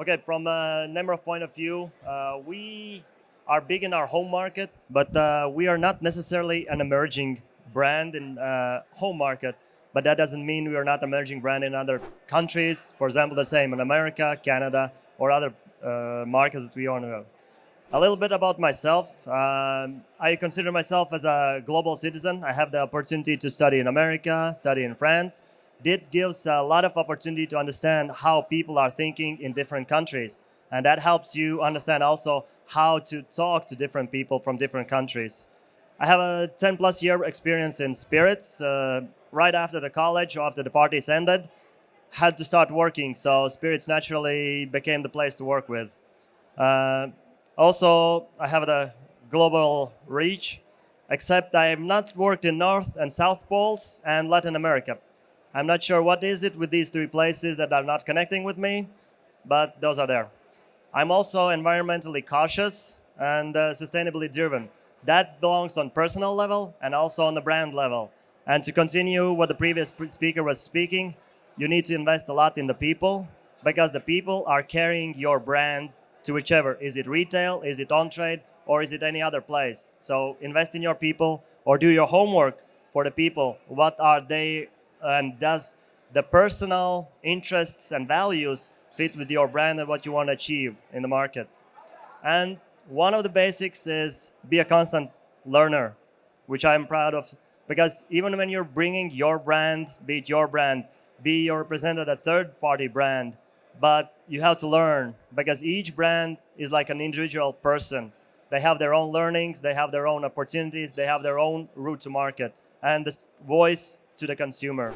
Okay, from a Nemiroff point of view, we are big in our home market, but we are not necessarily an emerging brand in home market. But that doesn't mean we are not emerging brand in other countries. For example, the same in America, Canada, or other markets that we own. A little bit about myself. I consider myself as a global citizen. I have the opportunity to study in America, study in France. It gives a lot of opportunity to understand how people are thinking in different countries. And that helps you understand also how to talk to different people from different countries. I have a 10 plus year experience in spirits. Right after the college, after the parties ended, had to start working. So spirits naturally became the place to work with. Uh, Also, I have the global reach, except I have not worked in North and South Poles and Latin America. I'm not sure what is it with these three places that are not connecting with me, but those are there. I'm also environmentally cautious and sustainably driven. That belongs on personal level and also on the brand level. And to continue what the previous speaker was speaking, you need to invest a lot in the people because the people are carrying your brand to whichever. Is it retail, is it on trade, or is it any other place? So invest in your people or do your homework for the people. What are they and does the personal interests and values fit with your brand and what you want to achieve in the market? And one of the basics is be a constant learner, which I'm proud of because even when you're bringing your brand, be it your brand, be your represented a third party brand, but you have to learn because each brand is like an individual person. They have their own learnings, they have their own opportunities, they have their own route to market and the voice to the consumer.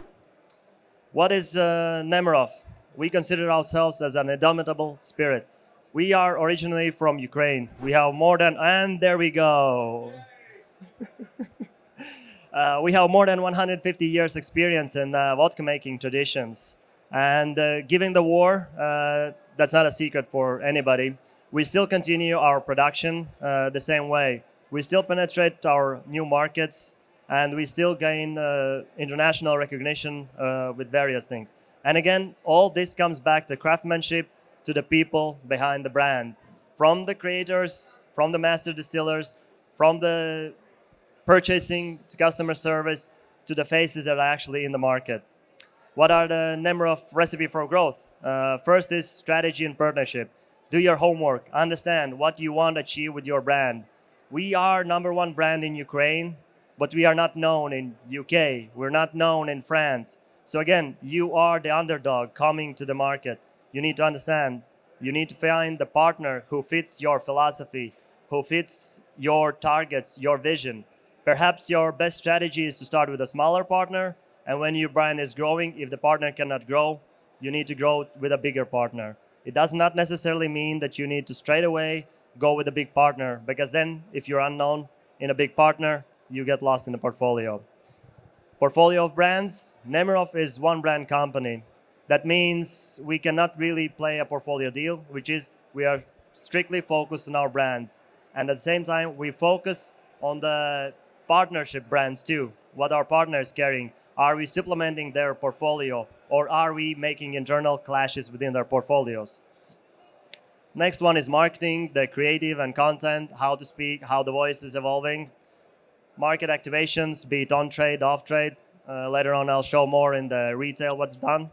What is Nemiroff? We consider ourselves as an indomitable spirit. We are originally from Ukraine. We have more than, and there we go. We have more than 150 years experience in vodka making traditions. And given the war, that's not a secret for anybody. We still continue our production the same way. We still penetrate our new markets and we still gain international recognition with various things. And again, all this comes back to craftsmanship, to the people behind the brand, from the creators, from the master distillers, from the purchasing to customer service, to the faces that are actually in the market. What are the Nemiroff recipe for growth? First is strategy and partnership. Do your homework. Understand what you want to achieve with your brand. We are number one brand in Ukraine, but we are not known in UK. We're not known in France. So again, you are the underdog coming to the market. You need to understand. You need to find the partner who fits your philosophy, who fits your targets, your vision. Perhaps your best strategy is to start with a smaller partner. And when your brand is growing, if the partner cannot grow, you need to grow with a bigger partner. It does not necessarily mean that you need to straight away go with a big partner, because then if you're unknown in a big partner, you get lost in the portfolio. Portfolio of brands, Nemiroff is one brand company. That means we cannot really play a portfolio deal, which is we are strictly focused on our brands. And at the same time, we focus on the partnership brands too, what our partners carrying. Are we supplementing their portfolio or are we making internal clashes within their portfolios? Next one is marketing, the creative and content, how to speak, how the voice is evolving. Market activations, be it on trade, off trade. Later on, I'll show more in the retail what's done.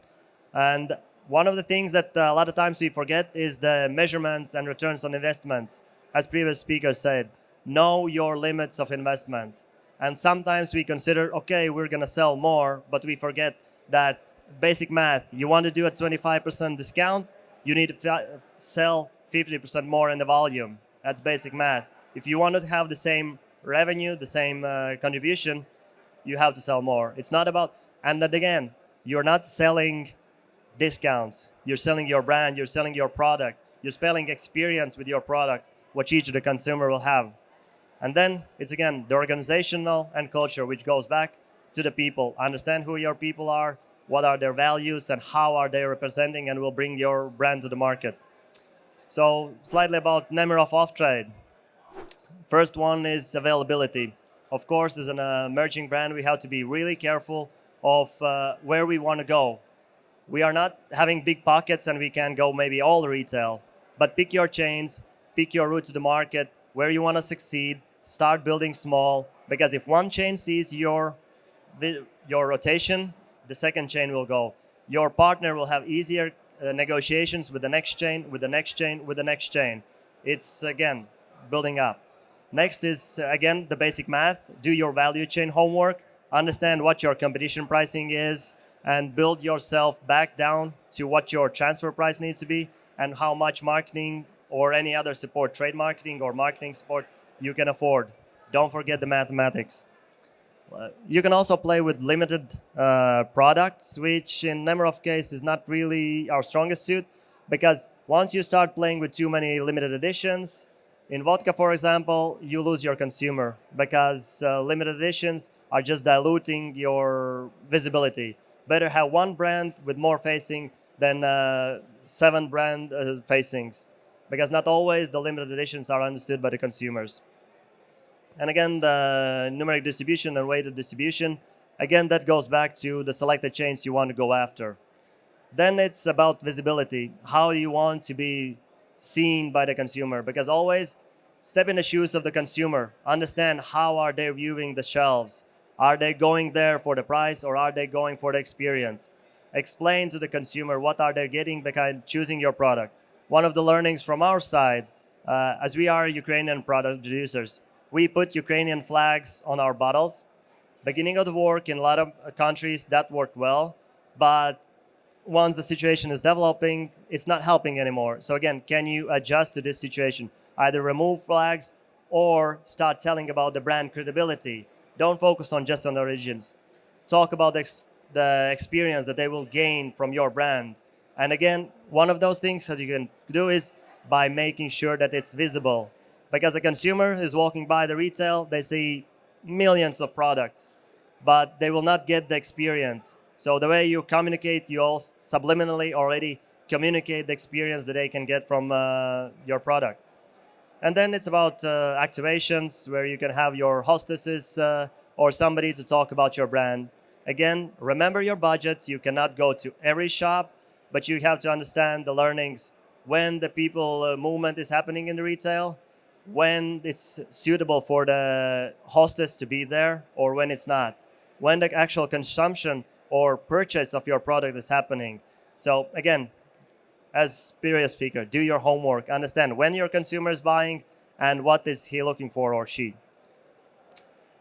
And one of the things that a lot of times we forget is the measurements and returns on investments. As previous speakers said, know your limits of investment. And sometimes we consider, okay, we're going to sell more, but we forget that basic math. You want to do a 25% discount, you need to sell 50% more in the volume. That's basic math. If you want to have the same revenue, the same contribution, you have to sell more. It's not about, and then again, you're not selling discounts. You're selling your brand, you're selling your product, you're selling experience with your product, what each of the consumer will have. And then it's again the organizational and culture, which goes back to the people. Understand who your people are, what are their values, and how are they representing, and will bring your brand to the market. So slightly about Nemiroff off-trade. First one is availability. Of course, as an emerging brand, we have to be really careful of where we want to go. We are not having big pockets and we can go maybe all retail, but pick your chains, pick your route to the market, where you want to succeed, start building small, because if one chain sees your rotation, the second chain will go. Your partner will have easier negotiations with the next chain, with the next chain, with the next chain. It's, again, building up. Next is, again, the basic math. Do your value chain homework, understand what your competition pricing is, and build yourself back down to what your transfer price needs to be and how much marketing or any other support, trade marketing or marketing support, you can afford. Don't forget the mathematics. You can also play with limited products, which in Nemiroff case is not really our strongest suit, because once you start playing with too many limited editions, in vodka, for example, you lose your consumer because limited editions are just diluting your visibility. Better have one brand with more facing than 7 brand facings, because not always the limited editions are understood by the consumers. And again, the numeric distribution and weighted distribution, again, that goes back to the selected chains you want to go after. Then it's about visibility, how you want to be seen by the consumer, because always step in the shoes of the consumer, understand how are they viewing the shelves. Are they going there for the price or are they going for the experience? Explain to the consumer what are they getting behind choosing your product. One of the learnings from our side, as we are Ukrainian product producers, we put Ukrainian flags on our bottles. Beginning of the work in a lot of countries, that worked well, but once the situation is developing, it's not helping anymore. So again, can you adjust to this situation? Either remove flags or start telling about the brand credibility. Don't focus on just on origins. Talk about the experience that they will gain from your brand. And again, one of those things that you can do is by making sure that it's visible. Because a consumer is walking by the retail, they see millions of products, but they will not get the experience. So the way you communicate, you all subliminally already communicate the experience that they can get from your product. And then it's about activations where you can have your hostesses or somebody to talk about your brand. Again, remember your budgets. You cannot go to every shop, but you have to understand the learnings when the people movement is happening in the retail, when it's suitable for the hostess to be there or when it's not, when the actual consumption or purchase of your product is happening. So again, as previous speaker, do your homework, understand when your consumer is buying and what is he looking for or she.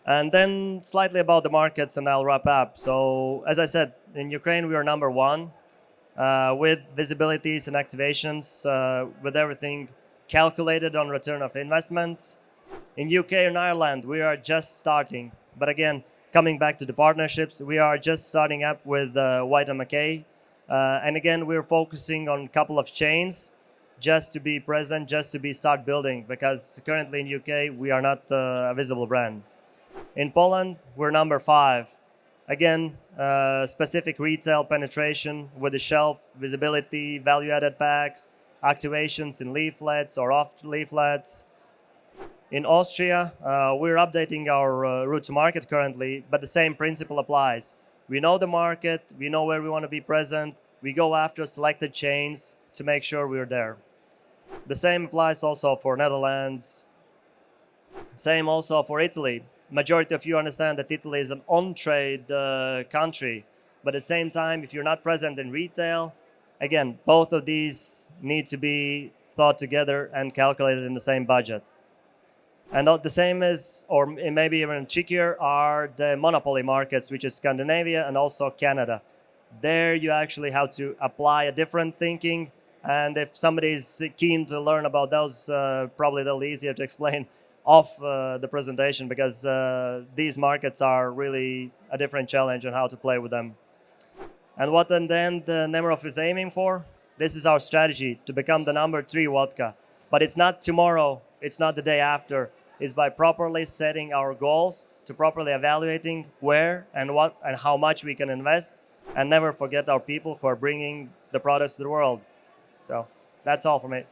And then slightly about the markets and I'll wrap up. So as I said, in Ukraine, we are number 1 with visibilities and activations, with everything calculated on return of investments. In UK and Ireland, we are just starting. But again, coming back to the partnerships, we are just starting up with White & McKay. And again, we're focusing on a couple of chains just to be present, just to start building, because currently in UK, we are not a visible brand. In Poland, we're number 5. Again, specific retail penetration with the shelf visibility, value-added packs, activations in leaflets or off leaflets. In Austria, we're updating our route to market currently, but the same principle applies. We know the market, we know where we want to be present, we go after selected chains to make sure we're there. The same applies also for Netherlands, same also for Italy. Majority of you understand that Italy is an on-trade country, but at the same time, if you're not present in retail, again, both of these need to be thought together and calculated in the same budget. And the same is, or maybe even trickier, are the monopoly markets, which is Scandinavia and also Canada. There you actually have to apply a different thinking. And if somebody is keen to learn about those, probably they'll be easier to explain off the presentation, because these markets are really a different challenge on how to play with them. And what then the Nemiroff is aiming for? This is our strategy, to become the number 3 vodka. But it's not tomorrow, it's not the day after. It's by properly setting our goals, to properly evaluating where and what and how much we can invest, and never forget our people who are bringing the products to the world. So that's all for me.